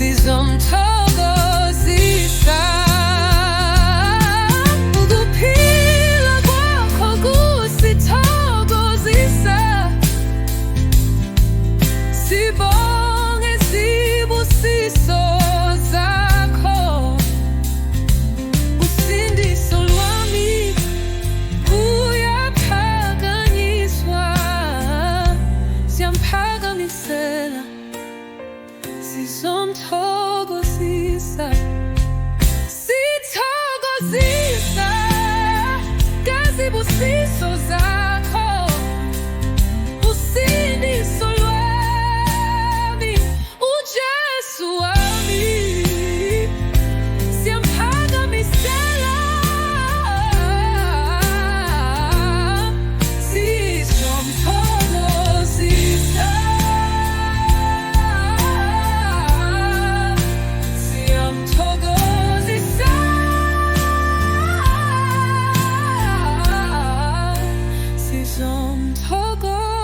sizomthokozisa. Ukuphila kwakho kusithokozisa. Sibonge izibusiso zakho. Usindiso lwami uyaphakanyiswa. Siyamphakamisela, sizomthokozisa. Sithokozisa ngezibusiso zakho. Usindiso lwami, uJesu wami, siyamphakamisela. Sizomthokozisa. Siyamthokozisa. Sizomthokozisa.